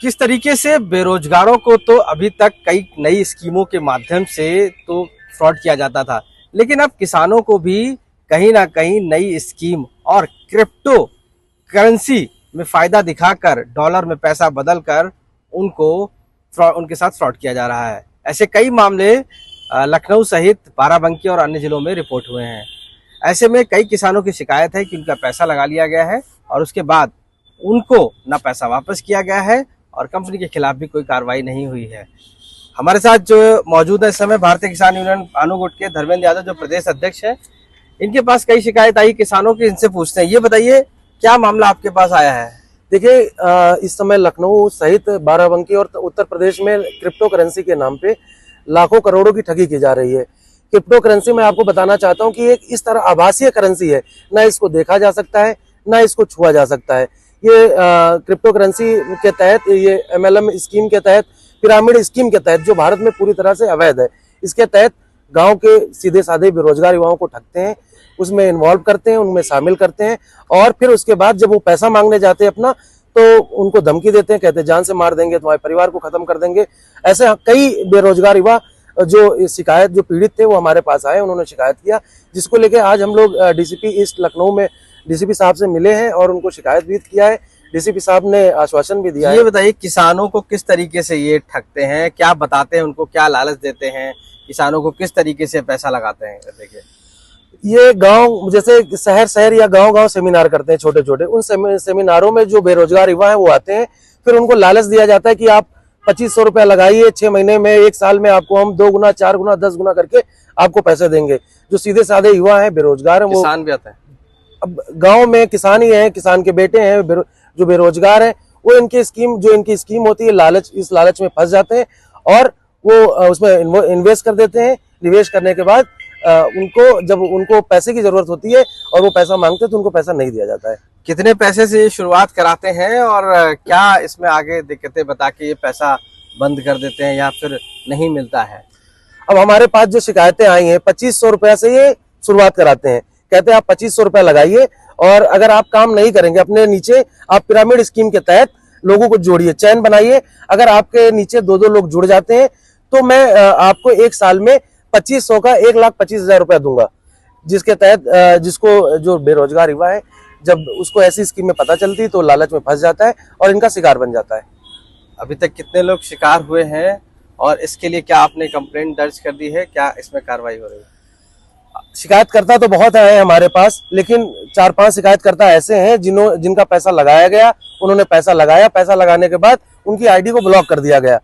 किस तरीके से बेरोजगारों को तो अभी तक कई नई स्कीमों के माध्यम से तो फ्रॉड किया जाता था, लेकिन अब किसानों को भी कहीं ना कहीं नई स्कीम और क्रिप्टो करेंसी में फायदा दिखाकर डॉलर में पैसा बदलकर उनके साथ फ्रॉड किया जा रहा है। ऐसे कई मामले लखनऊ सहित बाराबंकी और अन्य जिलों में रिपोर्ट हुए हैं। ऐसे में कई किसानों की शिकायत है कि उनका पैसा लगा लिया गया है और उसके बाद उनको ना पैसा वापस किया गया है और कंपनी के खिलाफ भी कोई कार्रवाई नहीं हुई है। हमारे साथ जो मौजूद है इस समय भारतीय किसान यूनियन आनुगुट के धर्मेंद्र यादव, जो प्रदेश अध्यक्ष हैं। इनके पास कई शिकायत आई किसानों की, इनसे पूछते हैं। ये बताइए, क्या मामला आपके पास आया है? देखिए, इस समय लखनऊ सहित बाराबंकी और उत्तर प्रदेश में क्रिप्टो करेंसी के नाम पे लाखों करोड़ों की ठगी की जा रही है। क्रिप्टो करेंसी मैं आपको बताना चाहता हूं कि एक इस तरह आभासीय करेंसी है, ना इसको देखा जा सकता है ना इसको छुआ जा सकता है। ये क्रिप्टो करेंसी के तहत, ये MLM स्कीम के तहत, पिरामिड स्कीम के तहत, जो भारत में पूरी तरह से अवैध है, इसके तहत गांव के सीधे साधे बेरोजगार युवाओं को ठगते हैं, उसमें इन्वॉल्व करते हैं, उनमें शामिल करते हैं और फिर उसके बाद जब वो पैसा मांगने जाते हैं अपना, तो उनको धमकी देते हैं, कहते हैं जान से मार देंगे, तुम्हारे परिवार को खत्म कर देंगे। ऐसे कई बेरोजगार युवा जो शिकायत, जो पीड़ित थे, वो हमारे पास आए, उन्होंने शिकायत किया, जिसको लेके आज हम लोग DCP ईस्ट लखनऊ में DCP साहब से मिले हैं और उनको शिकायत भी किया है। DCP साहब ने आश्वासन भी दिया है। ये बताइए, किसानों को किस तरीके से ये ठगते हैं, क्या बताते हैं, उनको क्या लालच देते हैं, किसानों को किस तरीके से पैसा लगाते हैं? देखिए, ये गांव, जैसे शहर या गांव सेमिनार करते हैं छोटे छोटे, उन सेमिनारों में जो बेरोजगार युवा हैं वो आते हैं, फिर उनको लालच दिया जाता है कि आप 2500 रुपया लगाइए, 6 महीने में, 1 साल में आपको हम 2 गुना, 4 गुना, 10 गुना करके आपको पैसे देंगे। जो सीधे साधे युवा हैं, बेरोजगार हैं, वो किसान भी आते हैं। अब गांव में किसान ही हैं, किसान के बेटे हैं, जो बेरोजगार हैं, वो इनकी स्कीम होती है, इस लालच में फंस जाते हैं और वो उसमें इन्वेस्ट कर देते हैं। निवेश करने के बाद जब उनको पैसे की जरूरत होती है और वो पैसा मांगते हैं, तो उनको पैसा नहीं दिया जाता है। कितने पैसे से शुरुआत कराते हैं और क्या इसमें आगे दिक्कतें बता के ये पैसा बंद कर देते हैं या फिर नहीं मिलता है? अब हमारे पास जो शिकायतें आई हैं, 2500 रुपया से ये शुरुआत कराते हैं। कहते हैं आप 2500 रुपया लगाइए और अगर आप काम नहीं करेंगे, अपने नीचे आप पिरामिड स्कीम के तहत लोगों को जोड़िए, चैन बनाइए। अगर आपके नीचे 2-2 लोग जुड़ जाते हैं तो मैं आपको 1 साल में 2500 का 1,25,000 रुपया दूंगा। जिसके तहत जिसको, जो बेरोजगार युवा है, जब उसको ऐसी स्कीम में पता चलती है तो लालच में फंस जाता है और इनका शिकार बन जाता है। अभी तक कितने लोग शिकार हुए हैं और इसके लिए क्या आपने कंप्लेंट दर्ज कर दी है? क्या इसमें कार्रवाई हो रही है? शिकायतकर्ता तो बहुत है हमारे पास, लेकिन 4-5 शिकायतकर्ता ऐसे हैं जिनका पैसा लगाया गया, उन्होंने पैसा लगाया, पैसा लगाने के बाद उनकी ID को ब्लॉक कर दिया गया।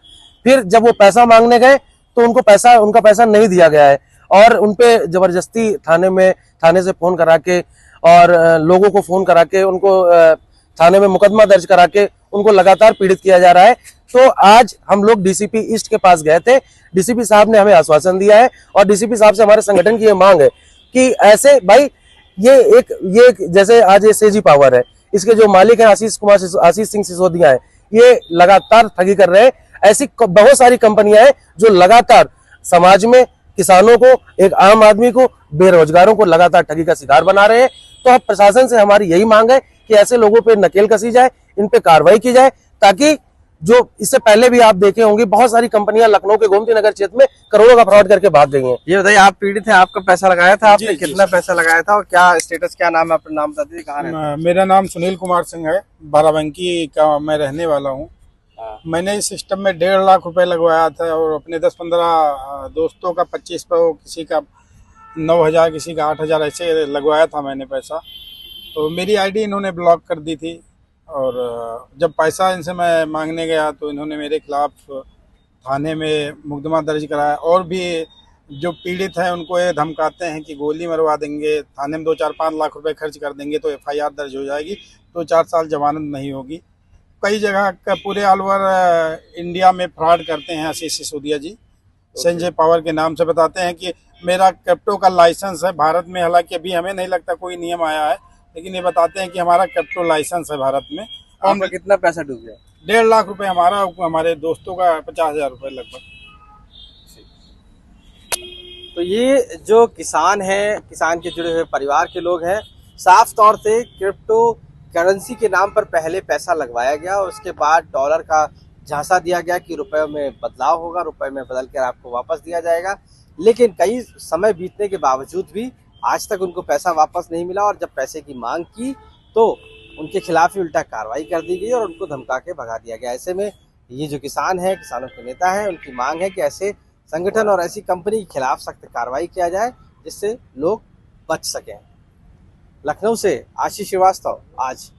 फिर जब वो पैसा मांगने गए तो उनका पैसा नहीं दिया गया है और उनपे जबरदस्ती थाने से फोन करा के और लोगों को फोन करा के उनको थाने में मुकदमा दर्ज करा के उनको लगातार पीड़ित किया जा रहा है। तो आज हम लोग DCP ईस्ट के पास गए थे। DCP साहब ने हमें आश्वासन दिया है और DCP साहब से हमारे संगठन की ये मांग है कि ऐसे भाई, ये एक जैसे आज ये सेजी पावर है, इसके जो मालिक हैं आशीष सिंह सिसोदिया है, ये लगातार ठगी कर रहे हैं। ऐसी बहुत सारी कंपनियां हैं जो लगातार समाज में किसानों को, एक आम आदमी को, बेरोजगारों को लगातार ठगी का शिकार बना रहे हैं। तो अब प्रशासन से हमारी यही मांग है कि ऐसे लोगों पे नकेल कसी जाए, इन पे कार्रवाई की जाए, ताकि जो इससे पहले भी आप देखे होंगे, बहुत सारी कंपनियां लखनऊ के गोमती नगर क्षेत्र में करोड़ों का फ्रॉड करके भाग गई हैं। ये बताइए, आप पीड़ित हैं, आपका पैसा लगाया था, आपने कितना पैसा लगाया था और क्या स्टेटस, क्या नाम है, अपना नाम बता दीजिए, कहाँ रहते हैं? मेरा नाम सुनील कुमार सिंह है, बाराबंकी का मैं रहने वाला हूँ। मैंने इस सिस्टम में 1.5 लाख रुपए लगवाया था और अपने 10-15 दोस्तों का 2500, किसी का 9,000, किसी का 8,000 ऐसे लगवाया था मैंने पैसा। तो मेरी ID इन्होंने ब्लॉक कर दी थी और जब पैसा इनसे मैं मांगने गया तो इन्होंने मेरे खिलाफ थाने में मुकदमा दर्ज कराया और भी जो पीड़ित हैं उनको ये धमकाते हैं कि गोली मरवा देंगे, थाने में 2-4-5 लाख रुपए खर्च कर देंगे तो FIR दर्ज हो जाएगी, 2-4 साल जमानत नहीं होगी। कई जगह का पूरे ऑल ओवर इंडिया में फ्रॉड करते हैं आशीष सिसोदिया जी। संजय पावर के नाम से बताते हैं कि मेरा क्रिप्टो का लाइसेंस है भारत में, हालांकि अभी हमें नहीं लगता कोई नियम आया है, लेकिन ये बताते हैं कि हमारा क्रिप्टो लाइसेंस है भारत में। आपका कितना पैसा डूब गया? 1.5 लाख रुपए हमारा, हमारे दोस्तों का 50,000 रुपए लगभग। तो ये जो किसान है, किसान के जुड़े हुए परिवार के लोग हैं, साफ तौर से क्रिप्टो करेंसी के नाम पर पहले पैसा लगवाया गया और उसके बाद डॉलर का झांसा दिया गया कि रुपए में बदलाव होगा, रुपए में बदल कर आपको वापस दिया जाएगा। लेकिन कई समय बीतने के बावजूद भी आज तक उनको पैसा वापस नहीं मिला और जब पैसे की मांग की तो उनके खिलाफ ही उल्टा कार्रवाई कर दी गई और उनको धमका के भगा दिया गया। ऐसे में ये जो किसान हैं, किसानों के नेता हैं, उनकी मांग है कि ऐसे संगठन और ऐसी कंपनी के खिलाफ सख्त कार्रवाई किया जाए जिससे लोग बच सकें। लखनऊ से आशीष श्रीवास्तव, आज।